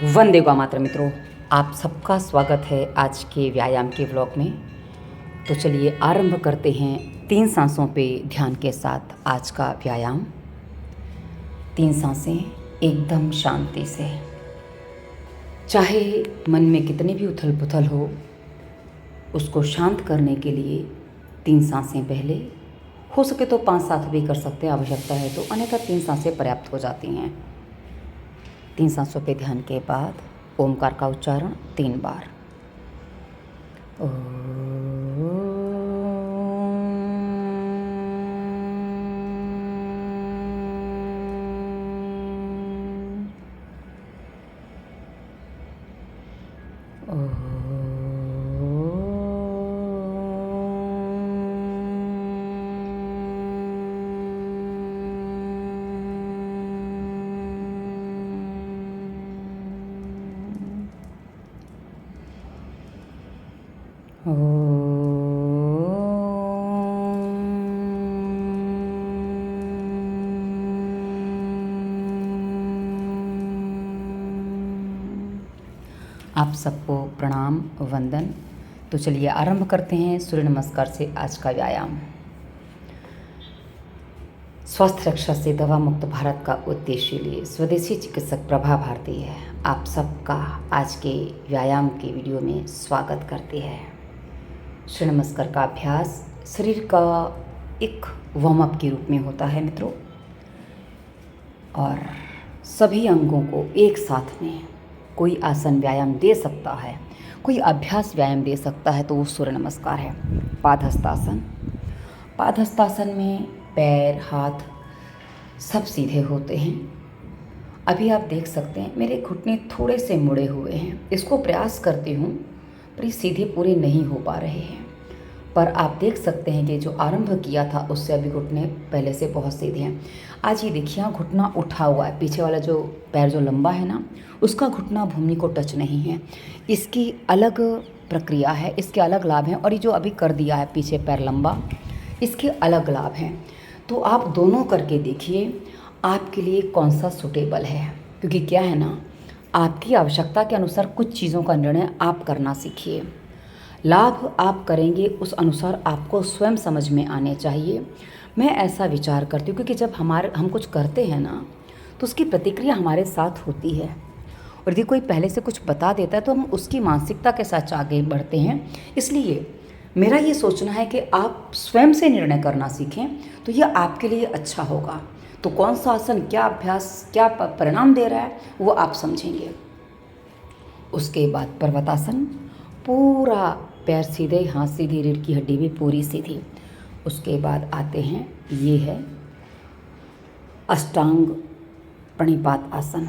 वंदे मातरम मित्रों, आप सबका स्वागत है आज के व्यायाम के व्लॉग में। तो चलिए आरंभ करते हैं 3 सांसों पे ध्यान के साथ आज का व्यायाम। 3 सांसें एकदम शांति से, चाहे मन में कितनी भी उथल पुथल हो, उसको शांत करने के लिए 3 सांसें पहले, हो सके तो 5-7 भी कर सकते हैं, आवश्यकता है तो, अन्यथा 3 सांसें पर्याप्त हो जाती हैं। 3 सांसों पे ध्यान के बाद ओमकार का उच्चारण 3 बार। आप सबको प्रणाम वंदन। तो चलिए आरंभ करते हैं सूर्य नमस्कार से आज का व्यायाम। स्वास्थ्य रक्षा से दवा मुक्त भारत का उद्देश्य लिए स्वदेशी चिकित्सक प्रभा भारती है आप सबका आज के व्यायाम के वीडियो में स्वागत करती है। सूर्य नमस्कार का अभ्यास शरीर का एक वार्म अप के रूप में होता है मित्रों, और सभी अंगों को एक साथ में कोई आसन व्यायाम दे सकता है, कोई अभ्यास व्यायाम दे सकता है, तो वो सूर्य नमस्कार है। पादहस्तासन। पादहस्तासन में पैर हाथ सब सीधे होते हैं। अभी आप देख सकते हैं मेरे घुटने थोड़े से मुड़े हुए हैं, इसको प्रयास करती हूँ पर ये सीधे पूरे नहीं हो पा रहे हैं। पर आप देख सकते हैं कि जो आरंभ किया था उससे अभी घुटने पहले से बहुत सीधे हैं। आज ये देखिए यहाँ घुटना उठा हुआ है, पीछे वाला जो पैर जो लंबा है ना, उसका घुटना भूमि को टच नहीं है। इसकी अलग प्रक्रिया है, इसके अलग लाभ हैं, और ये जो अभी कर दिया है पीछे पैर लंबा, इसके अलग लाभ हैं। तो आप दोनों करके देखिए आपके लिए कौन सा सूटेबल है, क्योंकि क्या है ना, आपकी आवश्यकता के अनुसार कुछ चीज़ों का निर्णय आप करना सीखिए। लाभ आप करेंगे उस अनुसार आपको स्वयं समझ में आने चाहिए। मैं ऐसा विचार करती हूँ, क्योंकि जब हम कुछ करते हैं ना, तो उसकी प्रतिक्रिया हमारे साथ होती है, और यदि कोई पहले से कुछ बता देता है तो हम उसकी मानसिकता के साथ आगे बढ़ते हैं। इसलिए मेरा ये सोचना है कि आप स्वयं से निर्णय करना सीखें, तो यह आपके लिए अच्छा होगा। तो कौन सा आसन, क्या अभ्यास, क्या परिणाम दे रहा है, वो आप समझेंगे। उसके बाद पर्वतासन। पूरा पैर सीधे, हाथ सीधी, रीढ़ की हड्डी भी पूरी सीधी। उसके बाद आते हैं, ये है अष्टांग प्रणिपात आसन।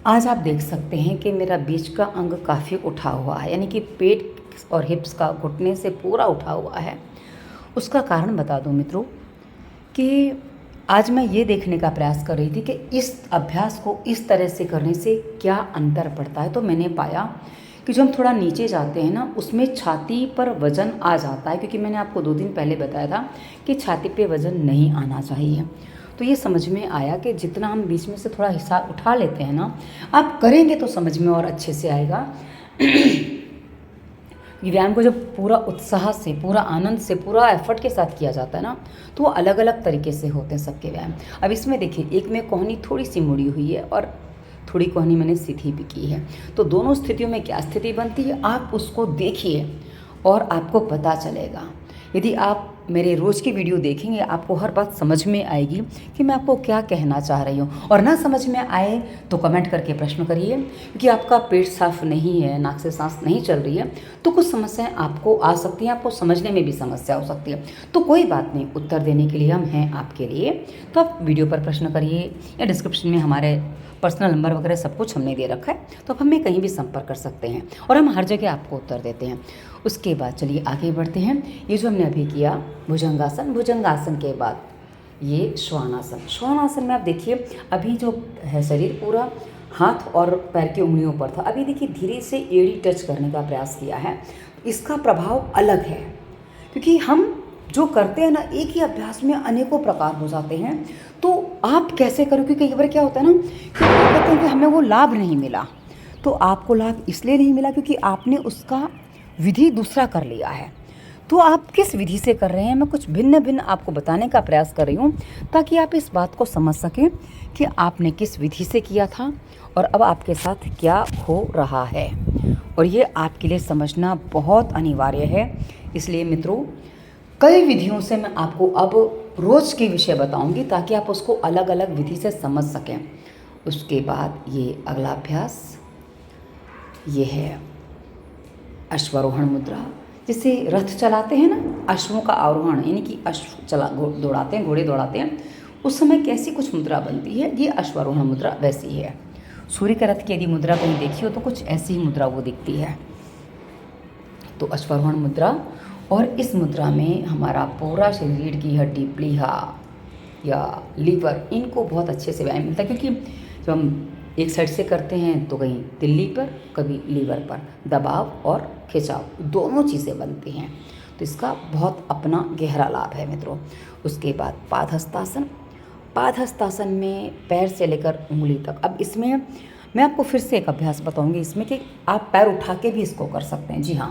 आज आप देख सकते हैं कि मेरा बीच का अंग काफ़ी उठा हुआ है, यानी कि पेट और हिप्स का घुटने से पूरा उठा हुआ है। उसका कारण बता दूं मित्रों कि आज मैं ये देखने का प्रयास कर रही थी कि इस अभ्यास को इस तरह से करने से क्या अंतर पड़ता है। तो मैंने पाया कि जो हम थोड़ा नीचे जाते हैं ना, उसमें छाती पर वज़न आ जाता है, क्योंकि मैंने आपको 2 दिन पहले बताया था कि छाती पे वज़न नहीं आना चाहिए। तो ये समझ में आया कि जितना हम बीच में से थोड़ा हिस्सा उठा लेते हैं ना, आप करेंगे तो समझ में और अच्छे से आएगा। व्यायाम को जब पूरा उत्साह से, पूरा आनंद से, पूरा एफर्ट के साथ किया जाता है ना, तो वो अलग अलग तरीके से होते हैं सबके व्यायाम। अब इसमें देखिए, एक में कोहनी थोड़ी सी मुड़ी हुई है और थोड़ी कोहनी मैंने सीधी भी की है। तो दोनों स्थितियों में क्या स्थिति बनती है, आप उसको देखिए और आपको पता चलेगा। यदि आप मेरे रोज़ की वीडियो देखेंगे, आपको हर बात समझ में आएगी कि मैं आपको क्या कहना चाह रही हूँ। और ना समझ में आए तो कमेंट करके प्रश्न करिए, क्योंकि आपका पेट साफ नहीं है, नाक से सांस नहीं चल रही है, तो कुछ समस्याएं आपको आ सकती हैं, आपको समझने में भी समस्या हो सकती है। तो कोई बात नहीं, उत्तर देने के लिए हम हैं आपके लिए। तो आप वीडियो पर प्रश्न करिए, या डिस्क्रिप्शन में हमारे पर्सनल नंबर वगैरह सब कुछ हमने दे रखा है, तो आप हमें कहीं भी संपर्क कर सकते हैं, और हम हर जगह आपको उत्तर देते हैं। उसके बाद चलिए आगे बढ़ते हैं। ये जो हमने अभी किया भुजंगासन, भुजंगासन के बाद ये श्वानासन। श्वानासन में आप देखिए, अभी जो है शरीर पूरा हाथ और पैर की उंगलियों पर था, अभी देखिए धीरे से एड़ी टच करने का प्रयास किया है। इसका प्रभाव अलग है, क्योंकि हम जो करते हैं ना, एक ही अभ्यास में अनेकों प्रकार हो जाते हैं। तो आप कैसे करो, क्योंकि कई बार क्या होता है ना कि कहते हैं कि हमें वो लाभ नहीं मिला, तो आपको लाभ इसलिए नहीं मिला क्योंकि आपने उसका विधि दूसरा कर लिया है। तो आप किस विधि से कर रहे हैं, मैं कुछ भिन्न भिन्न आपको बताने का प्रयास कर रही हूँ ताकि आप इस बात को समझ सकें कि आपने किस विधि से किया था और अब आपके साथ क्या हो रहा है। और ये आपके लिए समझना बहुत अनिवार्य है। इसलिए मित्रों, कई विधियों से मैं आपको अब रोज़ के विषय बताऊंगी ताकि आप उसको अलग अलग विधि से समझ सकें। उसके बाद ये अगला अभ्यास, ये है अश्वारोहण मुद्रा। जिसे रथ चलाते हैं ना, अश्वों का आरोहण, यानी कि अश्व दौड़ाते हैं, घोड़े दौड़ाते हैं, उस समय कैसी कुछ मुद्रा बनती है, ये अश्वारोहण मुद्रा वैसी है। सूर्य के रथ की यदि मुद्रा कहीं देखी हो तो कुछ ऐसी ही मुद्रा वो दिखती है। तो अश्वारोहण मुद्रा, और इस मुद्रा में हमारा पूरा शरीर की हड्डी, प्लीहा या लीवर, इनको बहुत अच्छे से व्यायाम मिलता है। क्योंकि जब हम एक साइड से करते हैं तो कहीं तिल्ली पर, कभी लीवर पर दबाव और खिंचाव दोनों चीज़ें बनती हैं। तो इसका बहुत अपना गहरा लाभ है मित्रों। उसके बाद पादहस्तासन। पादहस्तासन में पैर से लेकर उंगली तक। अब इसमें मैं आपको फिर से एक अभ्यास बताऊंगी इसमें कि आप पैर उठा के भी इसको कर सकते हैं। जी हाँ,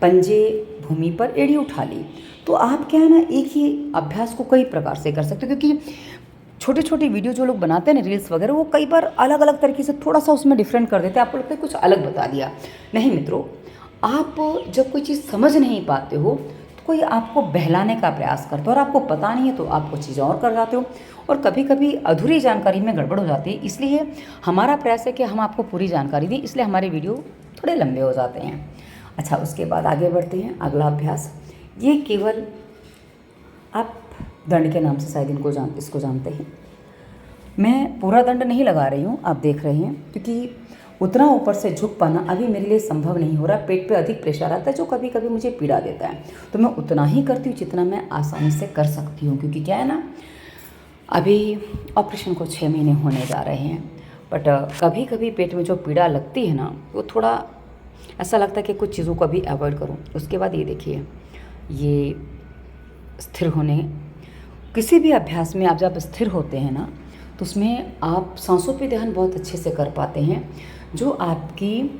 पंजे भूमि पर, एड़ी उठा ली। तो आप क्या है ना, एक ही अभ्यास को कई प्रकार से कर सकते हो। क्योंकि छोटे छोटे वीडियो जो लोग बनाते हैं ना, रील्स वगैरह, वो कई बार अलग अलग तरीके से थोड़ा सा उसमें डिफरेंट कर देते हैं। आपको लगता है कुछ अलग बता दिया। नहीं मित्रों, आप जब कोई चीज़ समझ नहीं पाते हो तो कोई आपको बहलाने का प्रयास करता है और आपको पता नहीं है तो आप कुछ चीज़ें और कर जाते हो, और कभी कभी अधूरी जानकारी में गड़बड़ हो जाती है। इसलिए हमारा प्रयास है कि हम आपको पूरी जानकारी दें, इसलिए हमारे वीडियो थोड़े लंबे हो जाते हैं। अच्छा, उसके बाद आगे बढ़ते हैं। अगला अभ्यास, ये केवल आप दंड के नाम से शायद इसको जानते हैं। मैं पूरा दंड नहीं लगा रही हूँ, आप देख रहे हैं, क्योंकि उतना ऊपर से झुक पाना अभी मेरे लिए संभव नहीं हो रहा। पेट पे अधिक प्रेशर आता है जो कभी कभी मुझे पीड़ा देता है। तो मैं उतना ही करती हूँ जितना मैं आसानी से कर सकती हूँ। क्योंकि क्या है ना, अभी ऑपरेशन को 6 महीने होने जा रहे हैं, बट कभी कभी पेट में जो पीड़ा लगती है ना, वो थोड़ा ऐसा लगता है कि कुछ चीज़ों को अभी अवॉइड करूँ। उसके बाद ये देखिए, ये स्थिर होने, किसी भी अभ्यास में आप जब स्थिर होते हैं ना, तो उसमें आप सांसों पे ध्यान बहुत अच्छे से कर पाते हैं, जो आपकी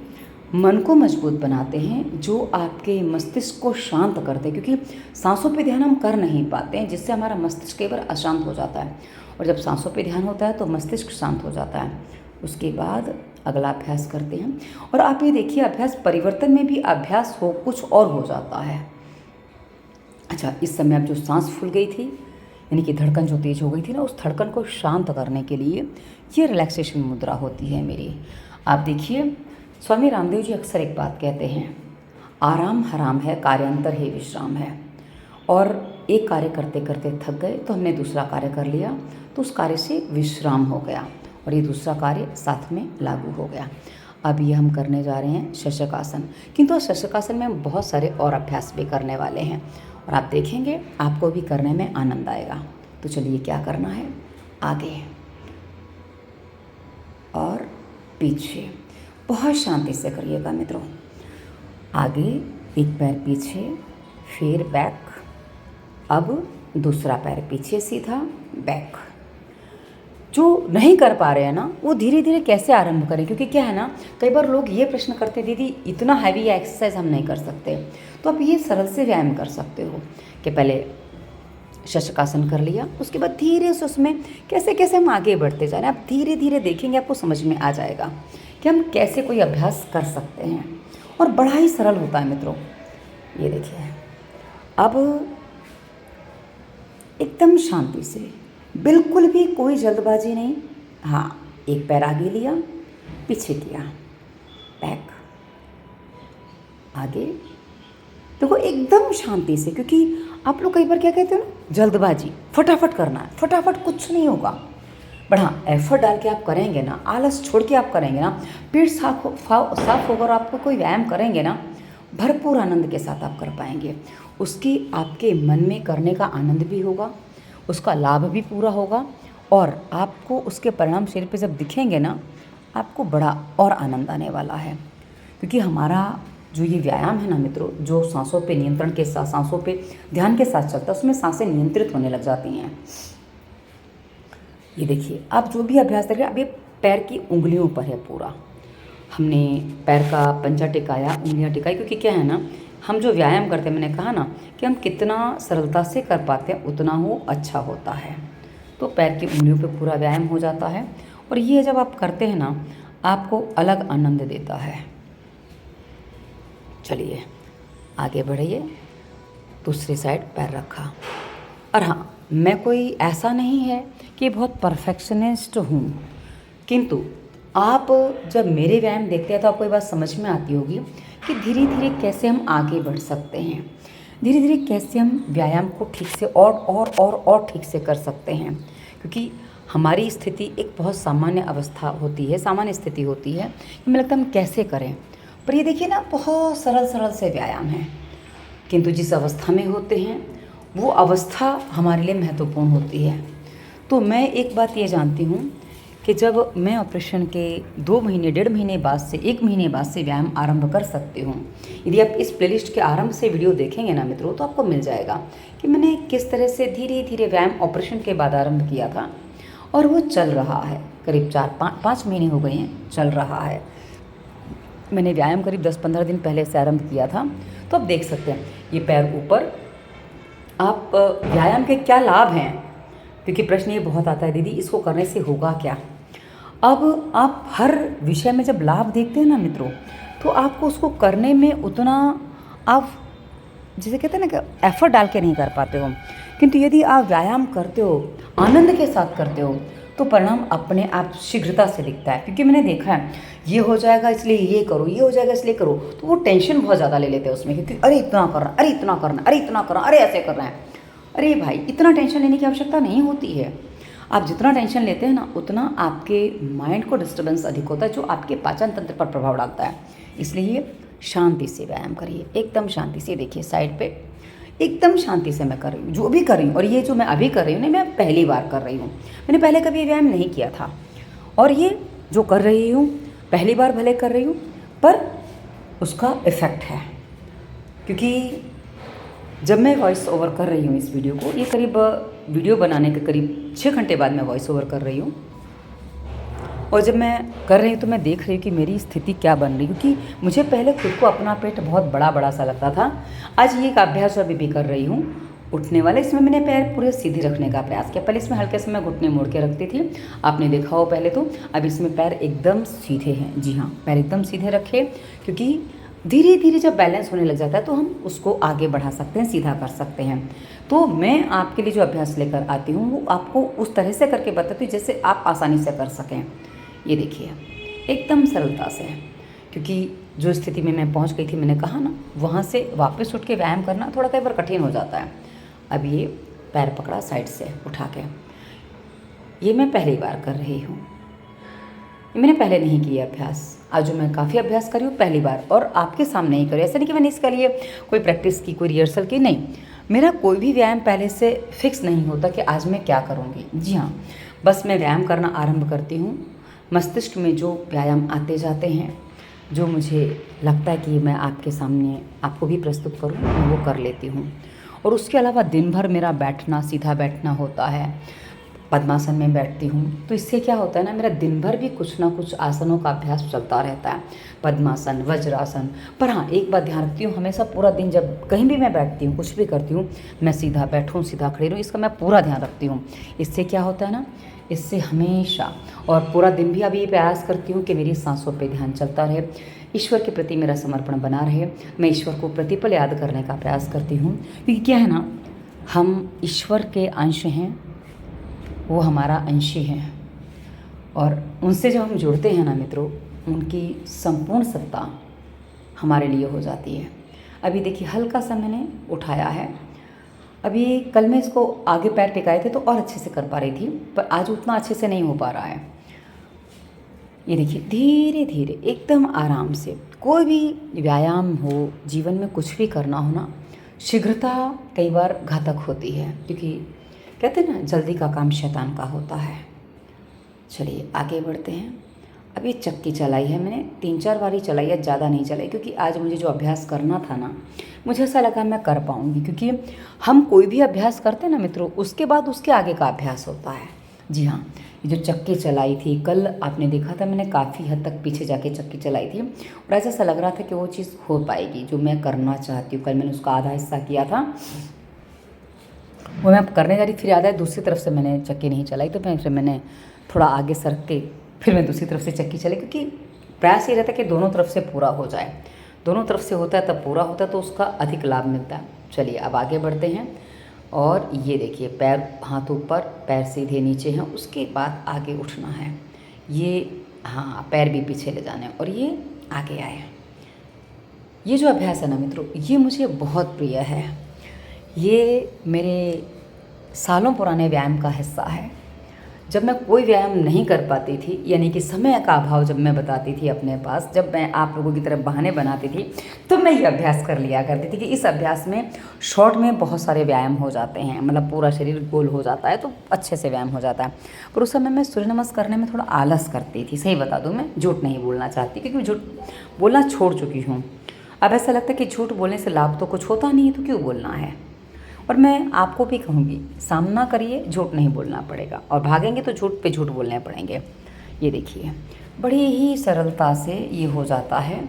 मन को मजबूत बनाते हैं, जो आपके मस्तिष्क को शांत करते हैं। क्योंकि सांसों पे ध्यान हम कर नहीं पाते हैं, जिससे हमारा मस्तिष्क कई बार अशांत हो जाता है, और जब सांसों पे ध्यान होता है तो मस्तिष्क शांत हो जाता है। उसके बाद अगला अभ्यास करते हैं, और आप ये देखिए, अभ्यास परिवर्तन में भी अभ्यास हो कुछ और हो जाता है। अच्छा, इस समय अब जो सांस फूल गई थी, यानी कि धड़कन जो तेज हो गई थी ना, उस धड़कन को शांत करने के लिए ये रिलैक्सेशन मुद्रा होती है मेरी। आप देखिए, स्वामी रामदेव जी अक्सर एक बात कहते हैं, आराम हराम है, कार्यांतर ही विश्राम है। और एक कार्य करते करते थक गए तो हमने दूसरा कार्य कर लिया, तो उस कार्य से विश्राम हो गया और ये दूसरा कार्य साथ में लागू हो गया। अब ये हम करने जा रहे हैं शशकासन। किंतु शशकासन में हम बहुत सारे और अभ्यास भी करने वाले हैं, और आप देखेंगे आपको भी करने में आनंद आएगा। तो चलिए, क्या करना है, आगे और पीछे बहुत शांति से करिएगा मित्रों। आगे एक पैर पीछे, फिर बैक, अब दूसरा पैर पीछे सीधा, बैक। जो नहीं कर पा रहे हैं ना, वो धीरे धीरे कैसे आरंभ करें। क्योंकि क्या है ना, कई बार लोग ये प्रश्न करते हैं, दीदी इतना हैवी एक्सरसाइज हम नहीं कर सकते। तो आप ये सरल से व्यायाम कर सकते हो कि पहले शशकासन कर लिया, उसके बाद धीरे से उसमें कैसे कैसे हम आगे बढ़ते जा रहे हैं। आप धीरे धीरे देखेंगे, आपको समझ में आ जाएगा कि हम कैसे कोई अभ्यास कर सकते हैं, और बड़ा ही सरल होता है मित्रों। ये देखिए, अब एकदम शांति से, बिल्कुल भी कोई जल्दबाजी नहीं। हाँ, एक पैर आगे लिया, पीछे किया, बैक, आगे। देखो, एकदम शांति से। क्योंकि आप लोग कई बार क्या कहते हो ना, जल्दबाजी, फटाफट करना है, फटाफट कुछ नहीं होगा। बट हाँ, एफर्ट डाल के आप करेंगे ना, आलस छोड़ के आप करेंगे ना, पेट साफ होगा और आपको कोई व्यायाम करेंगे ना, भरपूर आनंद के साथ आप कर पाएंगे। उसकी आपके मन में करने का आनंद भी होगा, उसका लाभ भी पूरा होगा, और आपको उसके परिणाम शरीर पे जब दिखेंगे ना, आपको बड़ा और आनंद आने वाला है। क्योंकि हमारा जो ये व्यायाम है ना मित्रों, जो सांसों पे नियंत्रण के साथ, सांसों पे ध्यान के साथ चलता है, उसमें सांसें नियंत्रित होने लग जाती हैं। ये देखिए, आप जो भी अभ्यास करें, अब ये पैर की उंगलियों पर है पूरा। हमने पैर का पंजा टिकाया, उंगलियां टिकाई, क्योंकि क्या है ना, हम जो व्यायाम करते हैं, मैंने कहा ना कि हम कितना सरलता से कर पाते हैं उतना वो अच्छा होता है। तो पैर की उंगलियों पे पूरा व्यायाम हो जाता है और ये जब आप करते हैं ना, आपको अलग आनंद देता है। चलिए आगे बढ़िए। दूसरी साइड पैर रखा। और हाँ, मैं कोई ऐसा नहीं है कि बहुत परफेक्शनिस्ट हूँ, किंतु आप जब मेरे व्यायाम देखते हैं तो आपको ये बात समझ में आती होगी कि धीरे धीरे कैसे हम आगे बढ़ सकते हैं, धीरे धीरे कैसे हम व्यायाम को ठीक से और ठीक से कर सकते हैं। क्योंकि हमारी स्थिति एक बहुत सामान्य अवस्था होती है, सामान्य स्थिति होती है कि मुझे लगता है हम कैसे करें। पर ये देखिए ना, बहुत सरल सरल से व्यायाम हैं, किंतु जिस अवस्था में होते हैं वो अवस्था हमारे लिए महत्वपूर्ण होती है। तो मैं एक बात ये जानती हूँ कि जब मैं ऑपरेशन के 2 महीने 1.5 महीने बाद से 1 महीने बाद से व्यायाम आरंभ कर सकती हूँ। यदि आप इस प्लेलिस्ट के आरंभ से वीडियो देखेंगे ना मित्रों, तो आपको मिल जाएगा कि मैंने किस तरह से धीरे धीरे व्यायाम ऑपरेशन के बाद आरंभ किया था और वो चल रहा है। करीब 4-5 महीने हो गए हैं, चल रहा है। मैंने व्यायाम करीब 10-15 दिन पहले से आरंभ किया था। तो आप देख सकते हैं ये पैर ऊपर। आप व्यायाम के क्या लाभ हैं, क्योंकि प्रश्न ये बहुत आता है, दीदी इसको करने से होगा क्या। अब आप हर विषय में जब लाभ देखते हैं ना मित्रों, तो आपको उसको करने में उतना आप जिसे कहते हैं ना कि एफर्ट डाल के नहीं कर पाते हो। किंतु यदि आप व्यायाम करते हो, आनंद के साथ करते हो, तो परिणाम अपने आप शीघ्रता से दिखता है। क्योंकि मैंने देखा है, ये हो जाएगा इसलिए ये करो, ये हो जाएगा इसलिए करो, तो वो टेंशन बहुत ज़्यादा ले लेते हैं उसमें, क्योंकि अरे इतना करना, अरे इतना करना, अरे इतना करना, अरे ऐसे करना है। अरे भाई, इतना टेंशन लेने की आवश्यकता नहीं होती है। आप जितना टेंशन लेते हैं ना, उतना आपके माइंड को डिस्टर्बेंस अधिक होता है, जो आपके पाचन तंत्र पर प्रभाव डालता है। इसलिए शांति से व्यायाम करिए, एकदम शांति से। देखिए साइड पे एकदम शांति से मैं कर रही हूँ, जो भी कर रही हूँ। और ये जो मैं अभी कर रही हूँ ना, मैं पहली बार कर रही हूँ, मैंने पहले कभी ये व्यायाम नहीं किया था। और ये जो कर रही हूँ पहली बार भले कर रही हूँ, पर उसका इफ़ेक्ट है। क्योंकि जब मैं वॉइस ओवर कर रही हूँ इस वीडियो को, ये करीब वीडियो बनाने के करीब 6 घंटे बाद मैं वॉइस ओवर कर रही हूँ। और जब मैं कर रही हूँ तो मैं देख रही हूँ कि मेरी स्थिति क्या बन रही है। क्योंकि मुझे पहले खुद को अपना पेट बहुत बड़ा बड़ा सा लगता था। आज ये एक अभ्यास अभी भी कर रही हूँ उठने वाला। इसमें मैंने पैर पूरे सीधे रखने का प्रयास किया। पहले इसमें हल्के से मैं घुटने मोड़ के रखती थी, आपने देखा हो पहले तो। अब इसमें पैर एकदम सीधे हैं। जी हाँ, पैर एकदम सीधे रखे, क्योंकि धीरे धीरे जब बैलेंस होने लग जाता है तो हम उसको आगे बढ़ा सकते हैं, सीधा कर सकते हैं। तो मैं आपके लिए जो अभ्यास लेकर आती हूँ वो आपको उस तरह से करके बताती हूँ जैसे आप आसानी से कर सकें। ये देखिए एकदम सरलता से, क्योंकि जो स्थिति में मैं पहुँच गई थी, मैंने कहा ना, वहाँ से वापस उठ के व्यायाम करना थोड़ा कई बार कठिन हो जाता है। अब ये पैर पकड़ा साइड से उठा के, ये मैं पहली बार कर रही हूँ। मैंने पहले नहीं किया अभ्यास। आज जो मैं काफ़ी अभ्यास करी हूँ पहली बार, और आपके सामने ही करी। ऐसा नहीं कि मैंने इसके लिए कोई प्रैक्टिस की, कोई रिहर्सल की, नहीं। मेरा कोई भी व्यायाम पहले से फिक्स नहीं होता कि आज मैं क्या करूँगी। जी हाँ, बस मैं व्यायाम करना आरंभ करती हूँ। मस्तिष्क में जो व्यायाम आते जाते हैं, जो मुझे लगता है कि मैं आपके सामने आपको भी प्रस्तुत करूँ, मैं वो कर लेती हूँ। और उसके अलावा दिन भर मेरा बैठना, सीधा बैठना होता है। पद्मासन में बैठती हूँ, तो इससे क्या होता है ना, मेरा दिन भर भी कुछ ना कुछ आसनों का अभ्यास चलता रहता है। पद्मासन, वज्रासन। पर हाँ, एक बात ध्यान रखती हूँ, हमेशा पूरा दिन जब कहीं भी मैं बैठती हूँ, कुछ भी करती हूँ, मैं सीधा बैठूँ, सीधा खड़ी रहूँ, इसका मैं पूरा ध्यान रखती हूँ। इससे क्या होता है ना, इससे हमेशा और पूरा दिन भी अभी ये प्रयास करती हूँ कि मेरी सांसों पे ध्यान चलता रहे, ईश्वर के प्रति मेरा समर्पण बना रहे। मैं ईश्वर को प्रतिपल याद करने का प्रयास करती हूँ, क्योंकि क्या है ना, हम ईश्वर के अंश हैं, वो हमारा अंशी हैं। और उनसे जब हम जुड़ते हैं ना मित्रों, उनकी संपूर्ण सत्ता हमारे लिए हो जाती है। अभी देखिए हल्का सा मैंने उठाया है। अभी कल मैं इसको आगे पैर टिकाए थे तो और अच्छे से कर पा रही थी, पर आज उतना अच्छे से नहीं हो पा रहा है। ये देखिए धीरे धीरे एकदम आराम से। कोई भी व्यायाम हो, जीवन में कुछ भी करना हो ना, शीघ्रता कई बार घातक होती है, क्योंकि कहते हैं ना, जल्दी का काम शैतान का होता है। चलिए आगे बढ़ते हैं। अब ये चक्की चलाई है मैंने, 3-4 बार ही चलाई है, ज़्यादा नहीं चलाई, क्योंकि आज मुझे जो अभ्यास करना था ना, मुझे ऐसा लगा मैं कर पाऊँगी। क्योंकि हम कोई भी अभ्यास करते हैं ना मित्रों, उसके बाद उसके आगे का अभ्यास होता है। जी हाँ, ये जो चक्की चलाई थी कल आपने देखा था, मैंने काफ़ी हद तक पीछे जाके चक्की चलाई थी और ऐसा लग रहा था कि वो चीज़ हो पाएगी जो मैं करना चाहती हूँ। कल मैंने उसका आधा हिस्सा किया था, वो मैं करने जा रही, फिर याद है दूसरी तरफ से मैंने चक्की नहीं चलाई, तो फिर मैंने थोड़ा आगे सरक के फिर मैं दूसरी तरफ से चक्की चलाई, क्योंकि प्रयास ये रहता है कि दोनों तरफ से पूरा हो जाए। दोनों तरफ से होता है तब पूरा होता है, तो उसका अधिक लाभ मिलता है। चलिए अब आगे बढ़ते हैं। और ये देखिए पैर हाथ ऊपर, पैर सीधे नीचे हैं, उसके बाद आगे उठना है। ये हाँ, पैर भी पीछे ले जाने और ये आगे आए। ये जो अभ्यास है ना मित्रों, ये मुझे बहुत प्रिय है। ये मेरे सालों पुराने व्यायाम का हिस्सा है। जब मैं कोई व्यायाम नहीं कर पाती थी, यानी कि समय का अभाव जब मैं बताती थी अपने पास, जब मैं आप लोगों की तरफ बहाने बनाती थी, तो मैं ये अभ्यास कर लिया करती थी कि इस अभ्यास में शॉर्ट में बहुत सारे व्यायाम हो जाते हैं, मतलब पूरा शरीर गोल हो जाता है, तो अच्छे से व्यायाम हो जाता है। पर उस समय मैं सूर्य नमस्कार करने में थोड़ा आलस करती थी। सही बता दूँ, मैं झूठ नहीं बोलना चाहती, क्योंकि मैं झूठ बोलना छोड़ चुकी हूँ। अब ऐसा लगता है कि झूठ बोलने से लाभ तो कुछ होता नहीं है, तो क्यों बोलना है। और मैं आपको भी कहूँगी, सामना करिए, झूठ नहीं बोलना पड़ेगा, और भागेंगे तो झूठ पे झूठ बोलने पड़ेंगे। ये देखिए बड़ी ही सरलता से ये हो जाता है।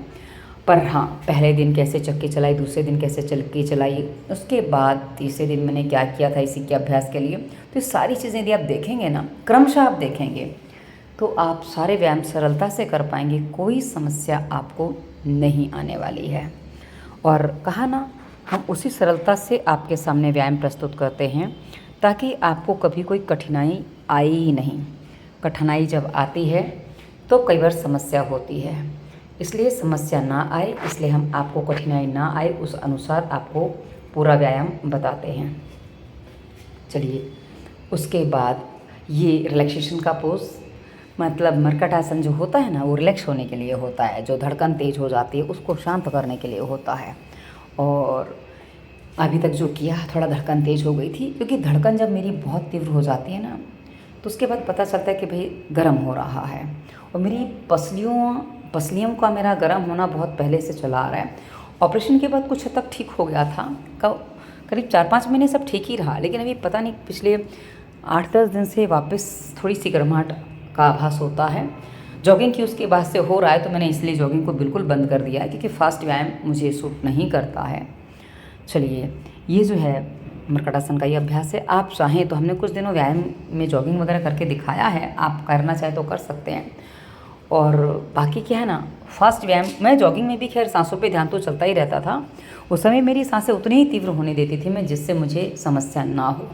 पर हाँ, पहले दिन कैसे चक्की चलाई, दूसरे दिन कैसे चक्की चलाई, उसके बाद तीसरे दिन मैंने क्या किया था इसी के अभ्यास के लिए, तो ये सारी चीज़ें यदि आप देखेंगे ना, क्रमशः आप देखेंगे, तो आप सारे व्यायाम सरलता से कर पाएंगे। कोई समस्या आपको नहीं आने वाली है। और कहा ना, हम उसी सरलता से आपके सामने व्यायाम प्रस्तुत करते हैं ताकि आपको कभी कोई कठिनाई आए ही नहीं। कठिनाई जब आती है तो कई बार समस्या होती है, इसलिए समस्या ना आए, इसलिए हम आपको कठिनाई ना आए उस अनुसार आपको पूरा व्यायाम बताते हैं। चलिए उसके बाद ये रिलैक्सेशन का पोज, मतलब मरकट आसन जो होता है ना, वो रिलैक्स होने के लिए होता है। जो धड़कन तेज हो जाती है उसको शांत करने के लिए होता है। और अभी तक जो किया, थोड़ा धड़कन तेज़ हो गई थी, क्योंकि धड़कन जब मेरी बहुत तीव्र हो जाती है ना, तो उसके बाद पता चलता है कि भाई गर्म हो रहा है। और मेरी पसलियों का मेरा गर्म होना बहुत पहले से चला आ रहा है। ऑपरेशन के बाद कुछ हद तक ठीक हो गया था, करीब 4-5 महीने सब ठीक ही रहा, लेकिन अभी पता नहीं पिछले 8-10 दिन से वापस थोड़ी सी गर्माहट का आभास होता है। जॉगिंग की उसके बाद से हो रहा है, तो मैंने इसलिए जॉगिंग को बिल्कुल बंद कर दिया है, क्योंकि फास्ट व्यायाम मुझे सूट नहीं करता है। चलिए ये जो है मरकटासन का ये अभ्यास है। आप चाहें तो हमने कुछ दिनों व्यायाम में जॉगिंग वगैरह करके दिखाया है, आप करना चाहें तो कर सकते हैं। और बाकी क्या है ना, फास्ट व्यायाम, मैं जॉगिंग में भी खैर सांसों पे ध्यान तो चलता ही रहता था। उस समय मेरी सांसें उतनी ही तीव्र होने देती थी मैं, जिससे मुझे समस्या ना हो।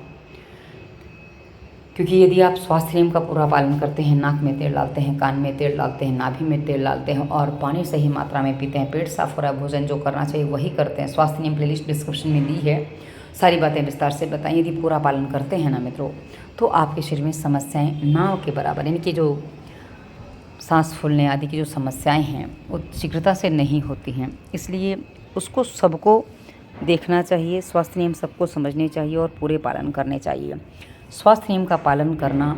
क्योंकि यदि आप स्वास्थ्य नियम का पूरा पालन करते हैं, नाक में तेल डालते हैं, कान में तेल डालते हैं, नाभि में तेल डालते हैं, और पानी सही मात्रा में पीते हैं, पेट साफ हो रहा है, भोजन जो करना चाहिए वही करते हैं, स्वास्थ्य नियम प्लेलिस्ट डिस्क्रिप्शन में दी है, सारी बातें विस्तार से बताएं। यदि पूरा पालन करते हैं ना मित्रों, तो आपके शरीर में समस्याएं ना के बराबर, यानी कि जो सांस फूलने आदि की जो समस्याएं हैं वो शीघ्रता से नहीं होती हैं। इसलिए उसको सबको देखना चाहिए, स्वास्थ्य नियम सबको समझने चाहिए और पूरे पालन करने चाहिए। स्वास्थ्य नियम का पालन करना,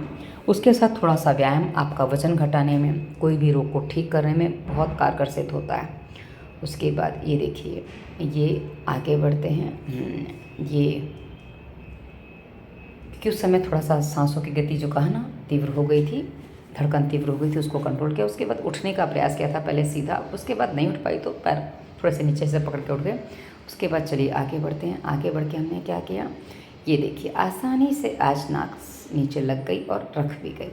उसके साथ थोड़ा सा व्यायाम आपका वजन घटाने में, कोई भी रोग को ठीक करने में बहुत कारगर सिद्ध होता है। उसके बाद ये देखिए, ये आगे बढ़ते हैं। ये क्योंकि उस समय थोड़ा सा सांसों की गति जो कहा ना तीव्र हो गई थी, धड़कन तीव्र हो गई थी, उसको कंट्रोल किया। उसके बाद उठने का प्रयास किया था, पहले सीधा, उसके बाद नहीं उठ पाई तो पैर थोड़े से नीचे से पकड़ के उठ गए। उसके बाद चलिए आगे बढ़ते हैं। आगे बढ़ के हमने क्या किया, ये देखिए आसानी से आज नाक नीचे लग गई और रख भी गई,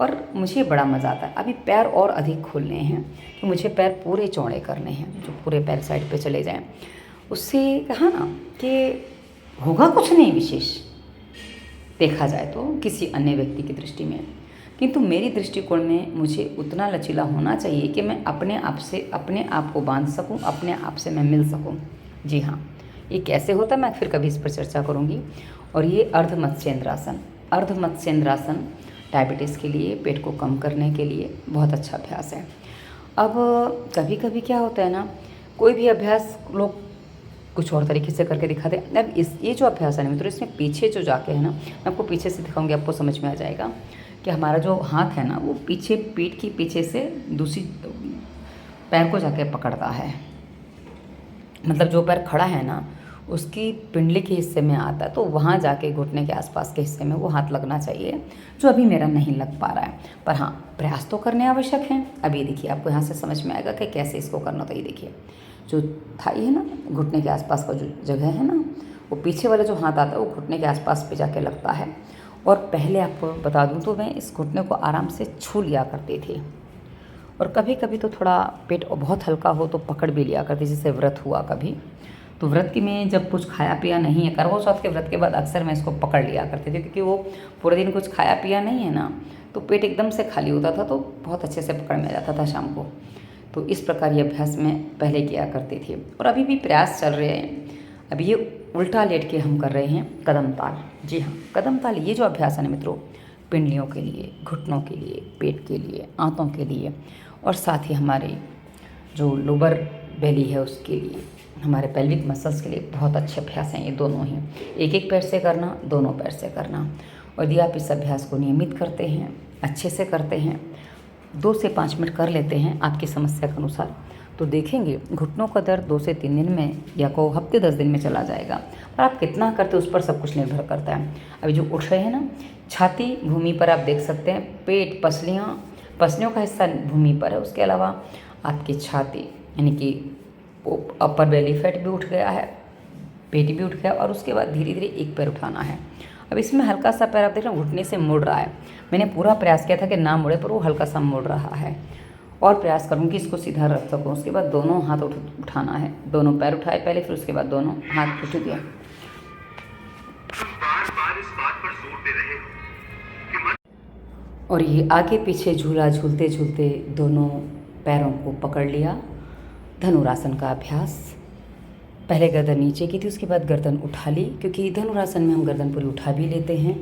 और मुझे बड़ा मज़ा आता है। अभी पैर और अधिक खोलने हैं, तो मुझे पैर पूरे चौड़े करने हैं, जो पूरे पैर साइड पे चले जाएं। उससे कहा ना कि होगा कुछ नहीं विशेष देखा जाए तो किसी अन्य व्यक्ति की दृष्टि में, किंतु मेरी दृष्टिकोण में मुझे उतना लचीला होना चाहिए कि मैं अपने आप से अपने आप को बांध सकूं, अपने आप से मैं मिल सकूं। जी हाँ, ये कैसे होता है मैं फिर कभी इस पर चर्चा करूँगी। और ये अर्धमत्स्येंद्रासन, अर्धमत्स्येंद्रासन डायबिटीज़ के लिए, पेट को कम करने के लिए बहुत अच्छा अभ्यास है। अब कभी कभी क्या होता है ना, कोई भी अभ्यास लोग कुछ और तरीके से करके दिखाते हैं। अब ये जो अभ्यास है ना मित्रों, इसमें पीछे जो जाके है ना, मैं आपको पीछे से दिखाऊंगी, आपको समझ में आ जाएगा कि हमारा जो हाथ है ना वो पीछे, पीठ की पीछे से दूसरी पैर को जाके पकड़ता है। मतलब जो पैर खड़ा है ना उसकी पिंडली के हिस्से में आता है, तो वहाँ जाके घुटने के आसपास के हिस्से में वो हाथ लगना चाहिए, जो अभी मेरा नहीं लग पा रहा है। पर हाँ, प्रयास तो करने आवश्यक हैं। अब ये देखिए, आपको यहाँ से समझ में आएगा कि कैसे इसको करना। तो ये देखिए, जो थाई है ना, घुटने के आसपास का जो जगह है ना, वो पीछे वाला जो हाथ आता है वो घुटने के आसपास पे जाके लगता है। और पहले आपको बता दूँ तो मैं इस घुटने को आराम से छू लिया करती थी, और कभी कभी तो थोड़ा पेट बहुत हल्का हो तो पकड़ भी लिया करती, जैसे व्रत हुआ कभी, तो व्रत की में जब कुछ खाया पिया नहीं है, करवा चौथ के व्रत के बाद अक्सर मैं इसको पकड़ लिया करती थी, क्योंकि वो पूरे दिन कुछ खाया पिया नहीं है ना, तो पेट एकदम से खाली होता था, तो बहुत अच्छे से पकड़ में आ जाता था शाम को। तो इस प्रकार ये अभ्यास मैं पहले किया करती थी, और अभी भी प्रयास चल रहे हैं। अब ये उल्टा लेट के हम कर रहे हैं कदम ताल। जी हाँ, कदम ताल ये जो अभ्यास है ना मित्रों, पिंडलियों के लिए, घुटनों के लिए, पेट के लिए, आंतों के लिए, और साथ ही हमारे जो लोअर बेली है उसके लिए, हमारे पेल्विक मसल्स के लिए बहुत अच्छे अभ्यास हैं ये दोनों ही। एक एक पैर से करना, दोनों पैर से करना। और यदि आप इस अभ्यास को नियमित करते हैं, अच्छे से करते हैं, 2 से 5 मिनट कर लेते हैं आपकी समस्या के अनुसार, तो देखेंगे घुटनों का दर्द 2 से 3 दिन में या को हफ्ते 10 दिन में चला जाएगा। पर आप कितना करते उस पर सब कुछ निर्भर करता है। अभी जो उठ रहे हैं ना, छाती भूमि पर आप देख सकते हैं, पेट, पसलियों का हिस्सा भूमि पर है, उसके अलावा आपकी छाती यानी कि अपर बेली फैट भी उठ गया है, पेट भी उठ गया, और उसके बाद धीरे धीरे एक पैर उठाना है। अब इसमें हल्का सा पैर आप देख रहे हैं घुटने से मुड़ रहा है। मैंने पूरा प्रयास किया था कि ना मुड़े, पर वो हल्का सा मुड़ रहा है। और प्रयास करूँगी इसको सीधा रख सकूँ। उसके बाद दोनों हाथ उठाना है, दोनों पैर उठाए पहले, फिर उसके बाद दोनों हाथ उठ दिया। और ये आगे पीछे झूला झूलते झूलते दोनों पैरों को पकड़ लिया। धनुरासन का अभ्यास, पहले गर्दन नीचे की थी, उसके बाद गर्दन उठा ली, क्योंकि धनुरासन में हम गर्दन पूरी उठा भी लेते हैं,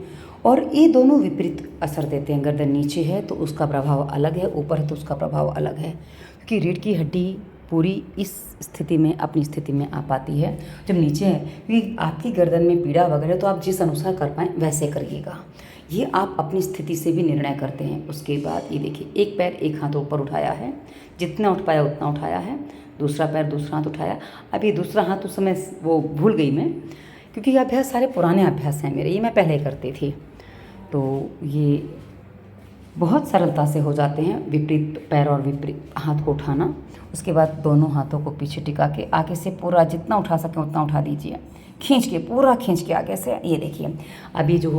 और ये दोनों विपरीत असर देते हैं। गर्दन नीचे है तो उसका प्रभाव अलग है, ऊपर है तो उसका प्रभाव अलग है, क्योंकि रीढ़ की हड्डी पूरी इस स्थिति में, अपनी स्थिति में आ पाती है जब नीचे है। क्योंकि आपकी गर्दन में पीड़ा वगैरह तो आप जिस अनुसार कर पाएँ वैसे करिएगा, ये आप अपनी स्थिति से भी निर्णय करते हैं। उसके बाद ये देखिए, एक पैर एक हाथ ऊपर उठाया है, जितना उठ पाया उतना उठाया है, दूसरा पैर दूसरा हाथ उठाया। अब ये दूसरा हाथ उस समय वो भूल गई मैं, क्योंकि ये अभ्यास सारे पुराने अभ्यास हैं मेरे, ये मैं पहले करती थी, तो ये बहुत सरलता से हो जाते हैं। विपरीत पैर और विपरीत हाथ को उठाना, उसके बाद दोनों हाथों को पीछे टिका के आगे से पूरा जितना उठा सकें उतना उठा दीजिए, खींच के, पूरा खींच के आगे से। ये देखिए, अभी जो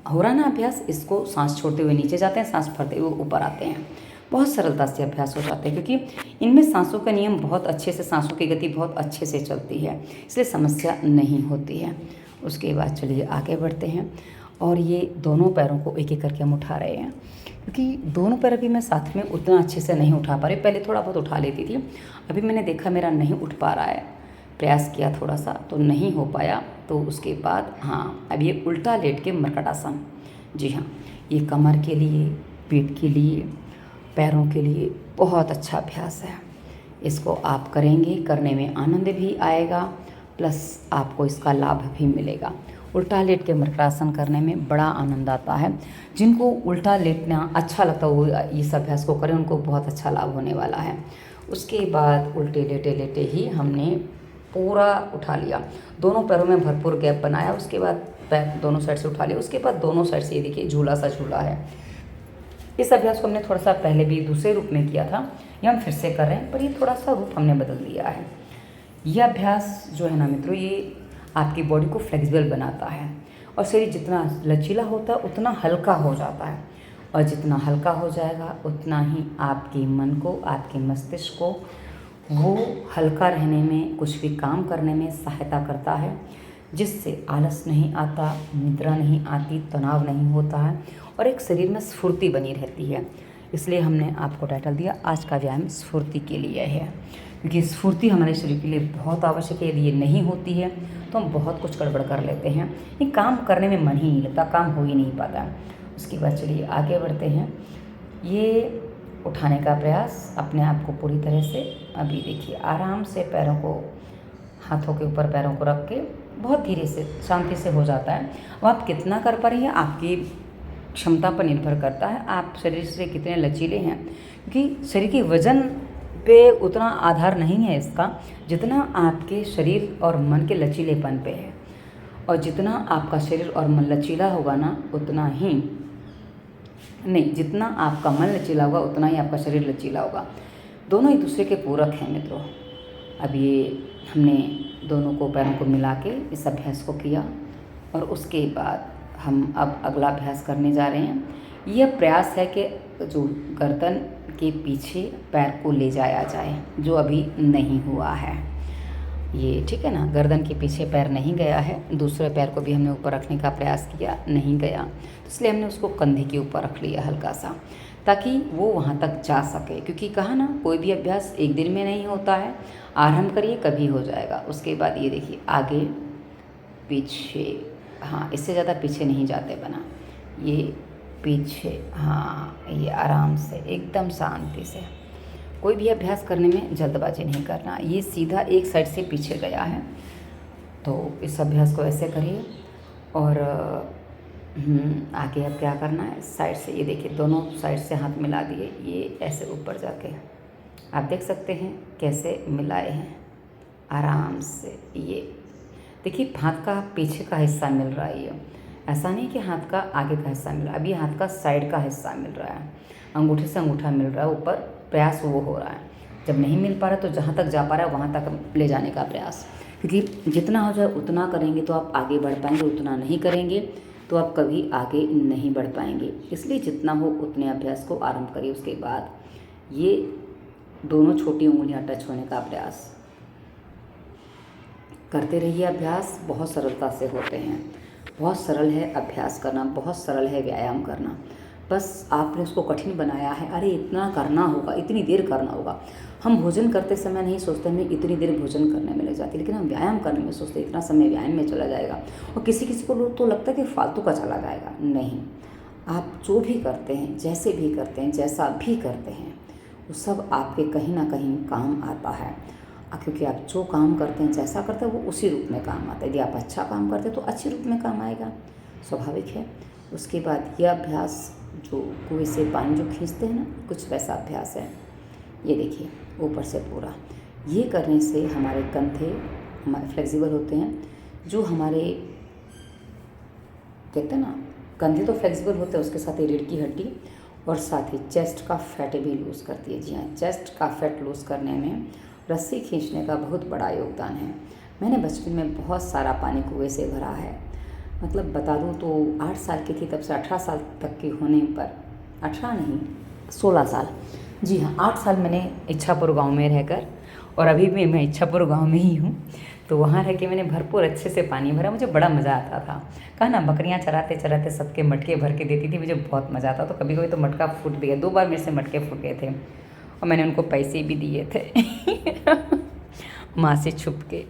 हो रहा ना अभ्यास, इसको सांस छोड़ते हुए नीचे जाते हैं, सांस भरते हुए ऊपर आते हैं। बहुत सरलता से अभ्यास हो जाते हैं, क्योंकि इनमें सांसों का नियम बहुत अच्छे से, सांसों की गति बहुत अच्छे से चलती है, इसलिए समस्या नहीं होती है। उसके बाद चलिए आगे बढ़ते हैं, और ये दोनों पैरों को एक एक करके हम उठा रहे हैं, क्योंकि दोनों पैर अभी मैं साथ में उतना अच्छे से नहीं उठा पा रही। पहले थोड़ा बहुत उठा लेती थी, अभी मैंने देखा मेरा नहीं उठ पा रहा है, प्रयास किया थोड़ा सा तो नहीं हो पाया। तो उसके बाद हाँ, अब ये उल्टा लेट के मर्कटासन। जी हाँ, ये कमर के लिए, पेट के लिए, पैरों के लिए बहुत अच्छा अभ्यास है। इसको आप करेंगे, करने में आनंद भी आएगा, प्लस आपको इसका लाभ भी मिलेगा। उल्टा लेट के मर्कटासन करने में बड़ा आनंद आता है। जिनको उल्टा लेटना अच्छा लगता है वो इस अभ्यास को करें, उनको बहुत अच्छा लाभ होने वाला है। उसके बाद उल्टे लेटे लेटे ही हमने पूरा उठा लिया, दोनों पैरों में भरपूर गैप बनाया, उसके बाद पैर दोनों साइड से उठा लिया, उसके बाद दोनों साइड से ये देखिए झूला सा झूला है। इस अभ्यास को हमने थोड़ा सा पहले भी दूसरे रूप में किया था, ये हम फिर से कर रहे हैं, पर ये थोड़ा सा रूप हमने बदल दिया है। ये अभ्यास जो है ना मित्रों, ये आपकी बॉडी को फ्लेक्सिबल बनाता है, और शरीर जितना लचीला होता है उतना हल्का हो जाता है, और जितना हल्का हो जाएगा उतना ही आपके मन को, आपके मस्तिष्क को वो हल्का रहने में, कुछ भी काम करने में सहायता करता है, जिससे आलस नहीं आता, निद्रा नहीं आती, तनाव नहीं होता है, और एक शरीर में स्फूर्ति बनी रहती है। इसलिए हमने आपको टाइटल दिया आज का व्यायाम स्फूर्ति के लिए है, क्योंकि स्फूर्ति हमारे शरीर के लिए बहुत आवश्यक है। यदि ये नहीं होती है तो हम बहुत कुछ गड़बड़ कर लेते हैं, ये काम करने में मन ही नहीं लगता, काम हो ही नहीं पाता। उसके बाद चलिए आगे बढ़ते हैं। ये उठाने का प्रयास, अपने आप को पूरी तरह से, अभी देखिए आराम से पैरों को, हाथों के ऊपर पैरों को रख के बहुत धीरे से, शांति से हो जाता है। अब आप कितना कर पा रही हैं आपकी क्षमता पर निर्भर करता है, आप शरीर से कितने लचीले हैं, क्योंकि शरीर के वजन पे उतना आधार नहीं है इसका जितना आपके शरीर और मन के लचीलेपन पे है। और जितना आपका शरीर और मन लचीला होगा ना उतना ही नहीं, जितना आपका मन लचीला होगा उतना ही आपका शरीर लचीला होगा। दोनों एक दूसरे के पूरक हैं मित्रों। अब ये हमने दोनों को पैरों को मिला के इस अभ्यास को किया और उसके बाद हम अब अगला अभ्यास करने जा रहे हैं। यह प्रयास है कि जो गर्दन के पीछे पैर को ले जाया जाए, जो अभी नहीं हुआ है ये, ठीक है ना। गर्दन के पीछे पैर नहीं गया है, दूसरे पैर को भी हमने ऊपर रखने का प्रयास किया, नहीं गया, तो इसलिए हमने उसको कंधे के ऊपर रख लिया हल्का सा, ताकि वो वहाँ तक जा सके। क्योंकि कहा ना, कोई भी अभ्यास एक दिन में नहीं होता है। आरंभ करिए, कभी हो जाएगा। उसके बाद ये देखिए, आगे पीछे, हाँ इससे ज़्यादा पीछे नहीं जाते बना, ये पीछे, हाँ ये आराम से एकदम शांति से। कोई भी अभ्यास करने में जल्दबाजी नहीं करना। ये सीधा एक साइड से पीछे गया है, तो इस अभ्यास को ऐसे करिए। और आगे अब क्या करना है, साइड से, ये देखिए दोनों साइड से हाथ मिला दिए, ये ऐसे ऊपर जाके आप देख सकते हैं कैसे मिलाए हैं आराम से। ये देखिए हाथ का पीछे का हिस्सा मिल रहा है, ये ऐसा नहीं कि हाथ का आगे का हिस्सा मिल रहा है, अभी हाथ का साइड का हिस्सा मिल रहा है, अंगूठे से अंगूठा मिल रहा है, ऊपर प्रयास वो हो रहा है। जब नहीं मिल पा रहा तो जहाँ तक जा पा रहा है वहाँ तक ले जाने का प्रयास, क्योंकि जितना हो जाए उतना करेंगे तो आप आगे बढ़ पाएंगे, उतना नहीं करेंगे तो आप कभी आगे नहीं बढ़ पाएंगे। इसलिए जितना हो उतने अभ्यास को आरंभ करिए। उसके बाद ये दोनों छोटी उंगलियां टच होने का प्रयास करते रहिए। अभ्यास बहुत सरलता से होते हैं, बहुत सरल है अभ्यास करना, बहुत सरल है व्यायाम करना। बस आपने उसको कठिन बनाया है, अरे इतना करना होगा, इतनी देर करना होगा। हम भोजन करते समय नहीं सोचते हमें इतनी देर भोजन करने में लग जाती, लेकिन हम व्यायाम करने में सोचते इतना समय व्यायाम में चला जाएगा। और किसी किसी को तो लगता है कि फालतू का चला जाएगा। नहीं, आप जो भी करते हैं, जैसे भी करते हैं, जैसा भी करते हैं, वो सब आपके कहीं ना कहीं काम आता है। क्योंकि आप जो काम करते हैं, जैसा करते हैं, वो उसी रूप में काम आता है। यदि आप अच्छा काम करते हैं तो अच्छे रूप में काम आएगा, स्वाभाविक है। उसके बाद यह अभ्यास जो कुएं से पानी जो खींचते हैं ना, कुछ वैसा अभ्यास है। ये देखिए ऊपर से पूरा, ये करने से हमारे कंधे हमारे फ्लेक्सिबल होते हैं। जो हमारे कहते हैं ना, कंधे तो फ्लेक्सिबल होते हैं, उसके साथ ही रीढ़ की हड्डी और साथ ही चेस्ट का फैट भी लूज़ करती है। जी हाँ, चेस्ट का फैट लूज़ करने में रस्सी खींचने का बहुत बड़ा योगदान है। मैंने बचपन में बहुत सारा पानी कुएं से भरा है। मतलब बता दूं तो 8 साल की थी तब से 18 साल तक की होने पर, 18 नहीं 16 साल, जी हाँ 8 साल मैंने इच्छापुर गांव में रहकर, और अभी भी मैं इच्छापुर गांव में ही हूँ, तो वहाँ रह के मैंने भरपूर अच्छे से पानी भरा। मुझे बड़ा मज़ा आता था। कहा ना, बकरियाँ चराते चराते सबके मटके भर के देती थी, मुझे बहुत मज़ा आता। तो कभी कभी तो मटका फूट भी गया, 2 बार मेरे से मटके फूट गए थे और मैंने उनको पैसे भी दिए थे माँ से छुप के।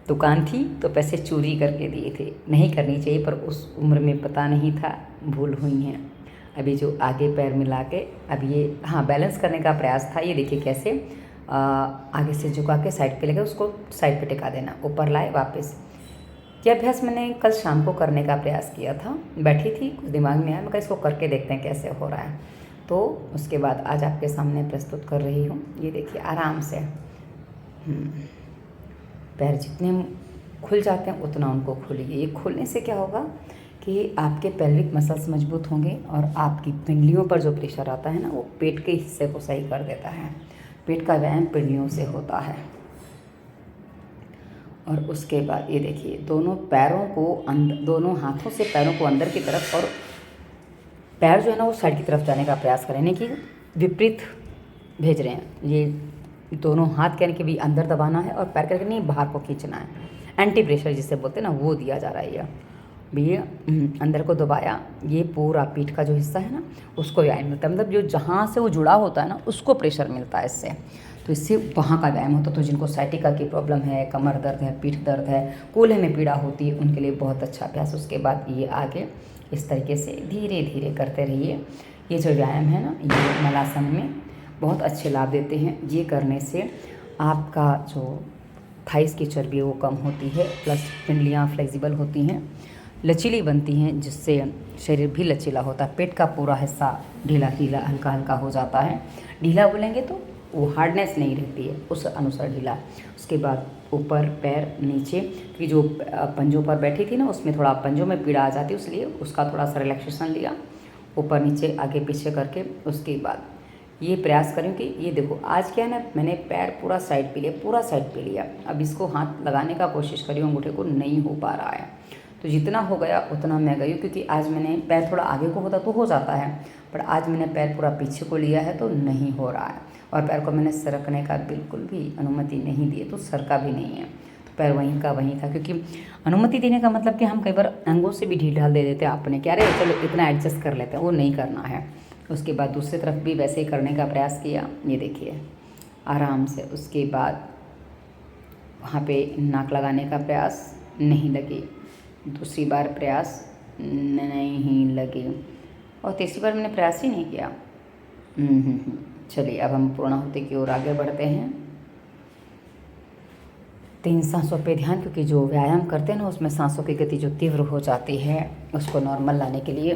दुकान थी तो पैसे चोरी करके दिए थे। नहीं करनी चाहिए, पर उस उम्र में पता नहीं था, भूल हुई हैं। अभी जो आगे पैर मिला के, अब ये हाँ बैलेंस करने का प्रयास था। ये देखिए कैसे आगे से झुका के साइड पे लेके उसको साइड पे टिका देना, ऊपर लाए वापस। ये अभ्यास मैंने कल शाम को करने का प्रयास किया था, बैठी थी, कुछ दिमाग में आया, मैं कहा इसको करके देखते हैं कैसे हो रहा है। तो उसके बाद आज आपके सामने प्रस्तुत कर रही हूँ। ये देखिए आराम से पैर जितने खुल जाते हैं उतना उनको खोलिए। ये खोलने से क्या होगा कि आपके पेल्विक मसल्स मजबूत होंगे और आपकी पिंडलियों पर जो प्रेशर आता है ना, वो पेट के हिस्से को सही कर देता है। पेट का व्यायाम पिंडलियों से होता है। और उसके बाद ये देखिए दोनों पैरों को दोनों हाथों से पैरों को अंदर की तरफ, और पैर जो है ना वो साइड की तरफ जाने का प्रयास करें, यानी कि विपरीत भेज रहे हैं। ये दोनों हाथ कहने के भी अंदर दबाना है और पैर करके नहीं बाहर को खींचना है। एंटी प्रेशर जिसे बोलते हैं ना, वो दिया जा रहा है। ये भी अंदर को दबाया, ये पूरा पीठ का जो हिस्सा है ना उसको व्यायाम मिलता है। मतलब जो जहाँ से वो जुड़ा होता है ना उसको प्रेशर मिलता है इससे, तो इससे वहाँ का व्यायाम होता है। तो जिनको साइटिका की प्रॉब्लम है, कमर दर्द है, पीठ दर्द है, कूल्हे में पीड़ा होती है, उनके लिए बहुत अच्छा अभ्यास। उसके बाद ये आगे इस तरीके से धीरे धीरे करते रहिए। ये जो व्यायाम है ना, ये मलासन में बहुत अच्छे लाभ देते हैं। ये करने से आपका जो थाइस की चर्बी है वो कम होती है, प्लस पिंडलियाँ फ्लेक्सिबल होती हैं। लचीली बनती हैं, जिससे शरीर भी लचीला होता है। पेट का पूरा हिस्सा ढीला ढीला हल्का हल्का हो जाता है। ढीला बोलेंगे तो वो हार्डनेस नहीं रहती है, उस अनुसार ढीला। उसके बाद ऊपर पैर नीचे की जो पंजों पर बैठी थी ना, उसमें थोड़ा पंजों में पीड़ा आ जाती है, इसलिए उसका थोड़ा सा रिलैक्सेशन लिया ऊपर नीचे आगे पीछे करके। उसके बाद ये प्रयास करें कि ये देखो, आज क्या है ना, मैंने पैर पूरा साइड पे लिया, पूरा साइड पे लिया। अब इसको हाथ लगाने का कोशिश करी, अंगूठे को नहीं हो पा रहा है। तो जितना हो गया उतना मैं गई, क्योंकि आज मैंने पैर थोड़ा आगे को होता तो हो जाता है, पर आज मैंने पैर पूरा पीछे को लिया है तो नहीं हो रहा है। और पैर को मैंने सरकने का बिल्कुल भी अनुमति नहीं दी है, तो सरका भी नहीं है। तो पैर वहीं का वहीं था, क्योंकि अनुमति देने का मतलब कि हम कई बार अंगों से भी ढील ढाल दे देते हैं अपने, क्या अरे चलो इतना एडजस्ट कर लेते हैं, वो नहीं करना है। उसके बाद दूसरी तरफ भी वैसे ही करने का प्रयास किया, ये देखिए आराम से। उसके बाद वहाँ पे नाक लगाने का प्रयास, नहीं लगी। दूसरी बार प्रयास, नहीं लगी। और तीसरी बार मैंने प्रयास ही नहीं किया। चलिए अब हम पूर्णाहुति की ओर आगे बढ़ते हैं। 3 सांसों पे ध्यान, क्योंकि जो व्यायाम करते हैं ना उसमें सांसों की गति जो तीव्र हो जाती है, उसको नॉर्मल लाने के लिए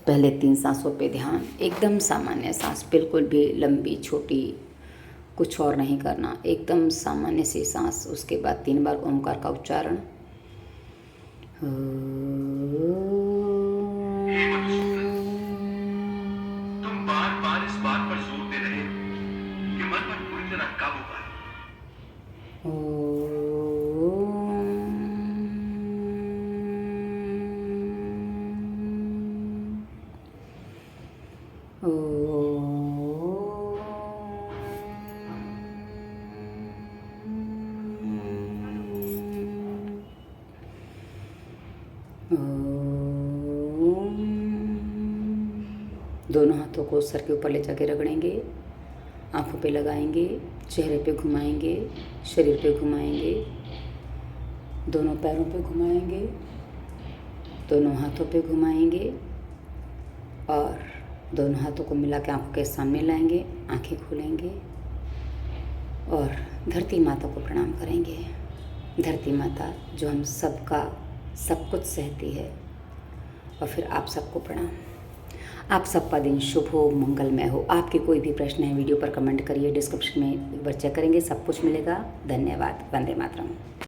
पहले 3 सांसों पे ध्यान। एकदम सामान्य सांस, बिल्कुल भी लंबी छोटी कुछ और नहीं करना, एकदम सामान्य सी सांस। उसके बाद 3 बार ओमकार का उच्चारण। तुम बार बार इस बात पर जोर दे रहे हो कि मन पर पूरी तरह काबू पाए। दोनों हाथों को सर के ऊपर ले जाके रगड़ेंगे, आंखों पे लगाएंगे, चेहरे पे घुमाएंगे, शरीर पे घुमाएंगे, दोनों पैरों पे घुमाएंगे, दोनों हाथों पे घुमाएंगे और दोनों हाथों को मिला के आंखों के सामने लाएंगे, आंखें खोलेंगे और धरती माता को प्रणाम करेंगे। धरती माता जो हम सबका सब कुछ सहती है। और फिर आप सबको प्रणाम। आप सबका दिन शुभ हो, मंगलमय हो। आपके कोई भी प्रश्न है वीडियो पर कमेंट करिए, डिस्क्रिप्शन में एक बार चेक करेंगे, सब कुछ मिलेगा। धन्यवाद। वंदे मातरम।